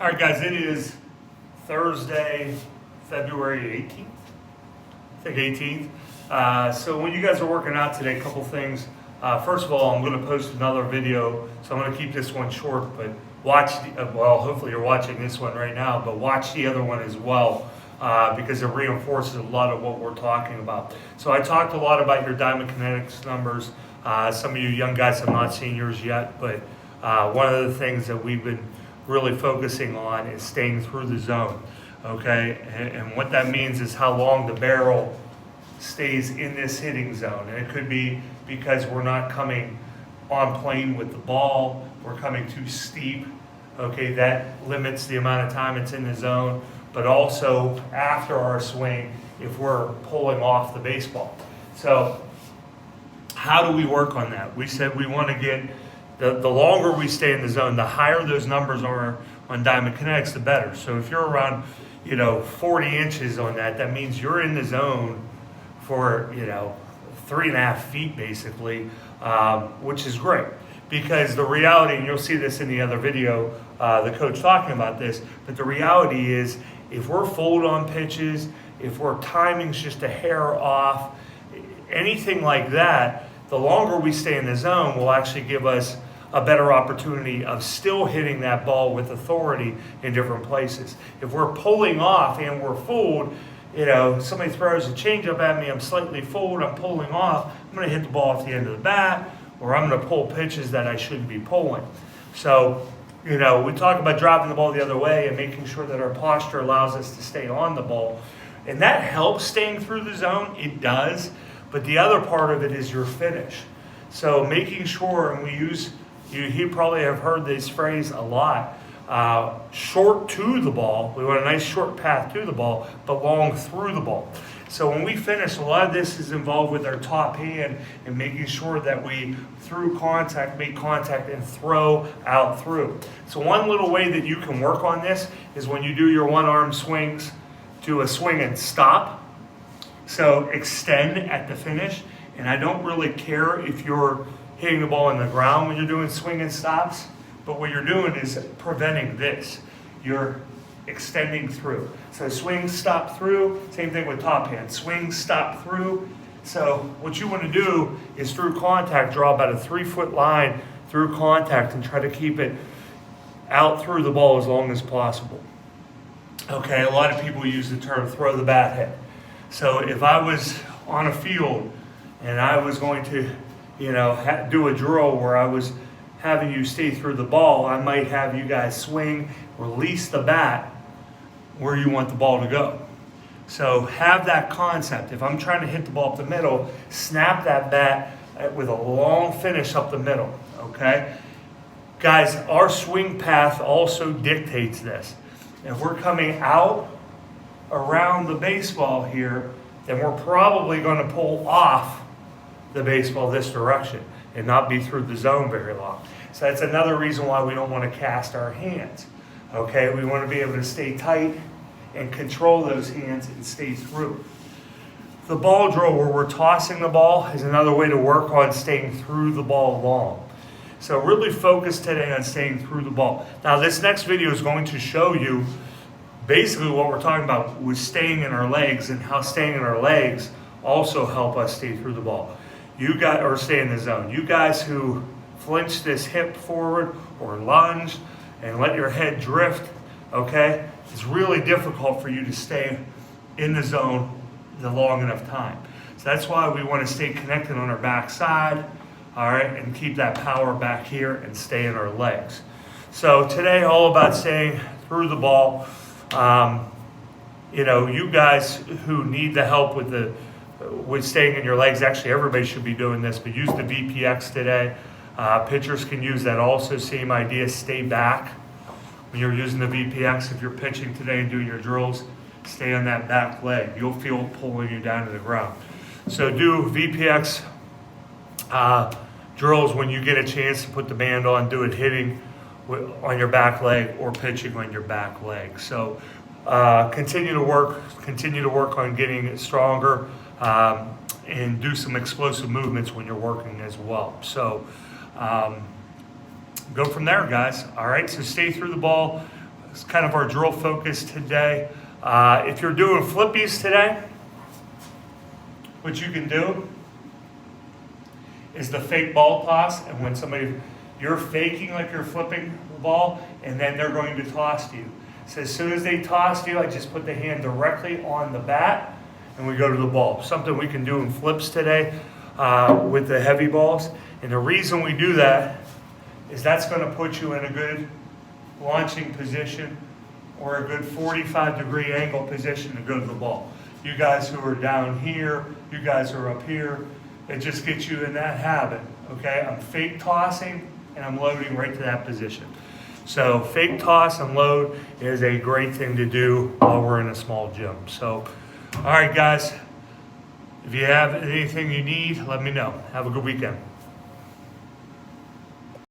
All right, guys, it is Thursday, February 18th. I think 18th. So when you guys are working out today, a couple things. First of all, I'm going to post another video, so I'm going to keep this one short, but watch, well, hopefully you're watching this one right now, but watch the other one as well, because it reinforces a lot of what we're talking about. So I talked a lot about your Diamond Kinetics numbers. Some of you young guys have not seen yours yet, but one of the things that we've been really focusing on is staying through the zone, okay? And what that means is how long the barrel stays in this hitting zone. And it could be because we're not coming on plane with the ball, we're coming too steep, okay? That limits the amount of time it's in the zone, but also after our swing, if we're pulling off the baseball. So how do we work on that? We said we want to get the longer we stay in the zone, the higher those numbers are on Diamond Kinetics, the better. So if you're around, 40 inches on that, that means you're in the zone for, 3.5 feet basically, which is great. Because the reality, and you'll see this in the other video, the coach talking about this, but the reality is if we're fold on pitches, if we're timing's just a hair off, anything like that, the longer we stay in the zone will actually give us a better opportunity of still hitting that ball with authority in different places. If we're pulling off and we're fooled, somebody throws a changeup at me, I'm slightly fooled, I'm pulling off, I'm going to hit the ball off the end of the bat, or I'm going to pull pitches that I shouldn't be pulling. So, we talk about dropping the ball the other way and making sure that our posture allows us to stay on the ball. And that helps staying through the zone, it does. But the other part of it is your finish. So making sure, and we use, you probably have heard this phrase a lot, short to the ball. We want a nice short path to the ball, but long through the ball. So when we finish, a lot of this is involved with our top hand and making sure that we, through contact, make contact and throw out through. So one little way that you can work on this is when you do your one-arm swings, do a swing and stop. So extend at the finish, and I don't really care if you're hitting the ball on the ground when you're doing swing and stops, but what you're doing is preventing this. You're extending through. So swing, stop through, same thing with top hand. Swing, stop through. So what you want to do is through contact, draw about a 3-foot line through contact and try to keep it out through the ball as long as possible. Okay, a lot of people use the term throw the bat head. So if I was on a field and I was going to, do a drill where I was having you stay through the ball, I might have you guys swing, release the bat where you want the ball to go. So have that concept. If I'm trying to hit the ball up the middle, snap that bat with a long finish up the middle, okay? Guys, our swing path also dictates this. If we're coming out around the baseball here, then we're probably going to pull off the baseball this direction and not be through the zone very long. So that's another reason why we don't want to cast our hands. Okay, we want to be able to stay tight and control those hands and stay through. The ball drill where we're tossing the ball is another way to work on staying through the ball long. So really focus today on staying through the ball. Now this next video is going to show you basically what we're talking about was staying in our legs and how staying in our legs also help us stay through the ball. Or stay in the zone. You guys who flinch this hip forward or lunge and let your head drift, okay, it's really difficult for you to stay in the zone the long enough time. So that's why we want to stay connected on our back side, all right, and keep that power back here and stay in our legs. So today, all about staying through the ball. You guys who need the help with staying in your legs, actually everybody should be doing this, but use the VPX today. Pitchers can use that also, same idea, stay back. When you're using the VPX, if you're pitching today and doing your drills, stay on that back leg. You'll feel it pulling you down to the ground. So do VPX drills when you get a chance to put the band on, do it hitting on your back leg or pitching on your back leg. So continue to work on getting it stronger and do some explosive movements when you're working as well. So go from there, guys. All right, so stay through the ball. it's kind of our drill focus today. If you're doing flippies today, what you can do is the fake ball toss. And when you're faking like you're flipping the ball, and then they're going to toss to you. So as soon as they toss to you, I just put the hand directly on the bat, and we go to the ball. Something we can do in flips today with the heavy balls. And the reason we do that is that's going to put you in a good launching position or a good 45-degree angle position to go to the ball. You guys who are down here, you guys who are up here, it just gets you in that habit, okay? I'm fake tossing and I'm loading right to that position. So fake toss and load is a great thing to do while we're in a small gym. So, all right, guys, if you have anything you need, let me know. Have a good weekend.